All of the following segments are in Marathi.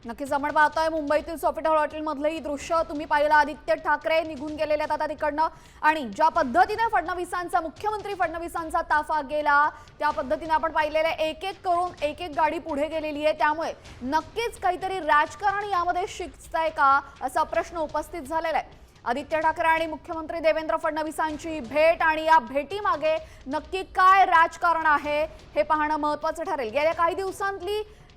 नक्कीच आपण पाहतोय मुंबईतील सोफिटर हॉटेलमधलंही दृश्य तुम्ही पाहिलं। आदित्य ठाकरे निघून गेलेले आहेत आता तिकडनं आणि ज्या पद्धतीने फडणवीसांचा मुख्यमंत्री फडणवीसांचा ताफा गेला त्या पद्धतीने आपण पाहिलेले एक एक करून एक एक गाडी पुढे गेलेली आहे। त्यामुळे नक्कीच काहीतरी राजकारण यामध्ये शिकतंय का असा प्रश्न उपस्थित झालेला आहे। आदित्य ठाकरे आणि मुख्यमंत्री देवेंद्र फडणवीसांची भेट आणि या भेटीमागे नक्की काय राजकारण आहे हे पाहणं महत्त्वाचं ठरेल। गेल्या काही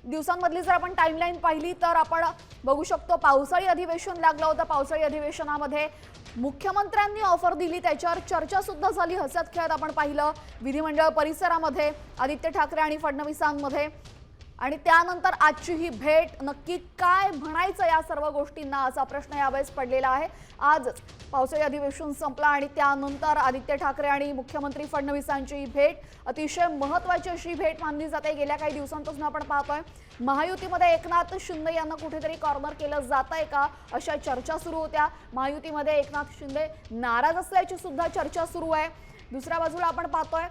दिवसांमधली जर आपण टाइमलाईन पाहिली तर आपण बघू शकतो पावसाळी अधिवेशन लागलं होतं। पावसाळी अधिवेशनामध्ये मुख्यमंत्र्यांनी ऑफर दिली, त्याच्यावर चर्चा सुद्धा झाली, हसत खेळत आपण पाहिलं विधिमंडळ परिसरामध्ये आदित्य ठाकरे आणि फडणवीसांमध्ये। आणि त्यानंतर आजची ही भेट नक्की काय म्हणायचं या सर्व गोष्टींना असा प्रश्न यावेळेस पडलेला आहे। आज पावसाळी अधिवेशन संपला आणि त्यानंतर आदित्य ठाकरे आणि मुख्यमंत्री फडणवीसांची ही भेट अतिशय महत्त्वाची अशी भेट मानली जाते। गेल्या काही दिवसांपासून आपण पाहतोय महायुतीमध्ये एकनाथ शिंदे यांना कुठेतरी कॉर्नर केलं जातंय का अशा चर्चा सुरू होत्या। महायुतीमध्ये एकनाथ शिंदे नाराज असल्याची सुद्धा चर्चा सुरू आहे। दुसऱ्या बाजूला आपण पाहतोय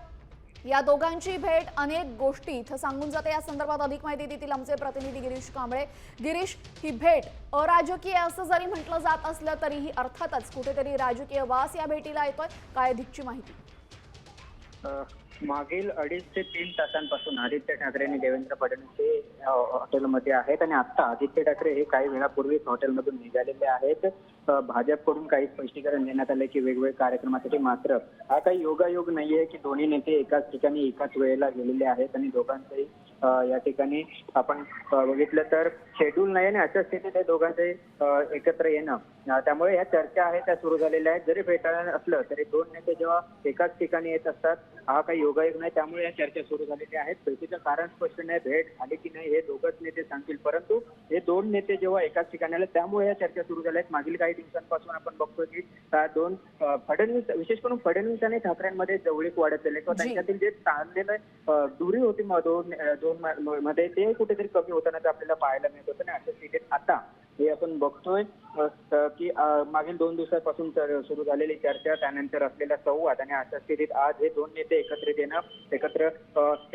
या दोघांची भेट अनेक गोष्टी इथं सांगून जाते। या संदर्भात अधिक माहिती देतील आमचे प्रतिनिधी गिरीश कांबळे। गिरीश, ही भेट अराजकीय असं जरी म्हटलं जात असलं तरीही अर्थातच कुठेतरी राजकीय वास या भेटीला येतोय, काय अधिकची माहिती? मागील 2.5 ते 3 तासांपासून आदित्य ठाकरे आणि देवेंद्र फडणवीस हे हॉटेलमध्ये आहेत आणि आता आदित्य ठाकरे हे काही वेळापूर्वीच हॉटेलमधून निघालेले आहेत। भाजपकडून काही स्पष्टीकरण देण्यात आले की वेगवेगळ्या कार्यक्रमासाठी, मात्र हा काही योगायोग नाहीये की दोन्ही नेते एकाच ठिकाणी एकाच वेळेला गेलेले आहेत आणि दोघांचेही या ठिकाणी आपण बघितलं तर शेड्यूल नाही आणि अशा स्थितीत हे दोघांचे एकत्र येणं, त्यामुळे या चर्चा आहेत त्या सुरू झालेल्या आहेत। जरी भेटायला असलं तरी दोन नेते जेव्हा एकाच ठिकाणी येत असतात हा काही योगायोग नाही, त्यामुळे या चर्चा सुरू झालेल्या आहेत। भेटीचं कारण स्पष्ट नाही, भेट झाली की नाही हे दोघंच नेते सांगतील, परंतु हे दोन नेते जेव्हा एकाच ठिकाणी आले त्यामुळे या चर्चा सुरू झाल्या आहेत। मागील काही दिवसांपासून आपण बघतो की दोन फडणवीस, विशेष करून फडणवीस आणि ठाकरेंमध्ये जवळीक वाढत चालली किंवा त्यांच्यातील जे ताणलेलं दूरी होती दोन मध्ये ते कुठेतरी कमी होताना आपल्याला पाहायला मिळत होतं आणि अशा स्थितीत आता हे आपण बघतोय की मागील 2 दिवसांपासून सुरू झालेली चर्चा, त्यानंतर असलेला संवाद आणि अशा स्थितीत आज हे दोन नेते एकत्रित येणं, एकत्र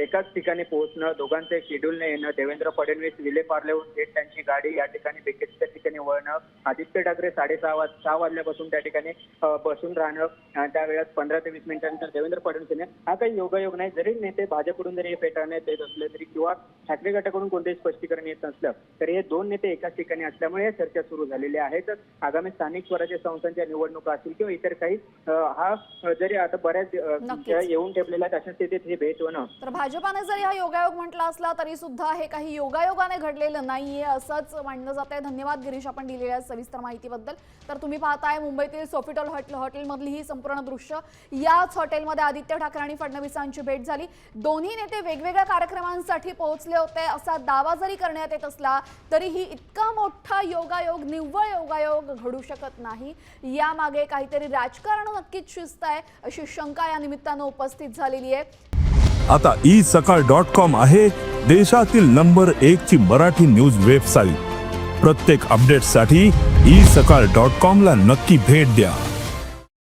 एकाच ठिकाणी पोहोचणं, दोघांचे शेड्यूलने येणं, देवेंद्र फडणवीस विलेपार्लेहून थेट त्यांची गाडी या ठिकाणी बेकेच्या ठिकाणी वळणं, आदित्य ठाकरे 6:30 वाजल्यापासून त्या ठिकाणी बसून राहणं, त्या वेळात 15 ते 20 मिनिटांनंतर देवेंद्र फडणवीस येणे, हा काही योगायोग नाही। जरी नेते भाजपकडून जरी फेटाळण्यात येत असले तरी किंवा ठाकरे गटाकडून कोणतेही स्पष्टीकरण येत नसलं तरी हे दोन नेते एकाच ठिकाणी असल्यामुळे या चर्चा सुरू झालेल्या आहेत। आगामी स्थानिक स्वराज्य संस्थांच्या निवडणुका असतील किंवा इतर काही, हा जरी आता बऱ्याच येऊन ठेपलेल्या आहेत अशा स्थितीत ही भेट होणं, तर भाजपाने जरी हा योगायोग म्हटला असला तरी सुद्धा हे काही योगायोगाने घडलेलं नाहीये असंच मानलं जात आहे। धन्यवाद गिरीश आपण दिलेल्या सविस्तर माहितीबद्दल। तर तुम्ही पाहताय मुंबईतील सोफिटर हॉटेलमधली ही संपूर्ण दृश्य। याच हॉटेलमध्ये आदित्य ठाकरे आणि फडणवीसांची भेट झाली। दोन्ही नेते वेगवेगळ्या कार्यक्रमांसाठी पोहोचले होते असा दावा जरी करण्यात येत असला तरीही इतका मोठा योगायोग, निव्वळ योगायोग घडू शकत नाही। यामागे काहीतरी राजकारण नक्कीच शिजतंय अशी शंका या निमित्तानं उपस्थित झालेली आहे। आता isakal.com आहे देशातील नंबर 1 ची मराठी न्यूज वेबसाईट। प्रत्येक अपडेटसाठी isakal.com ला नक्की भेट द्या।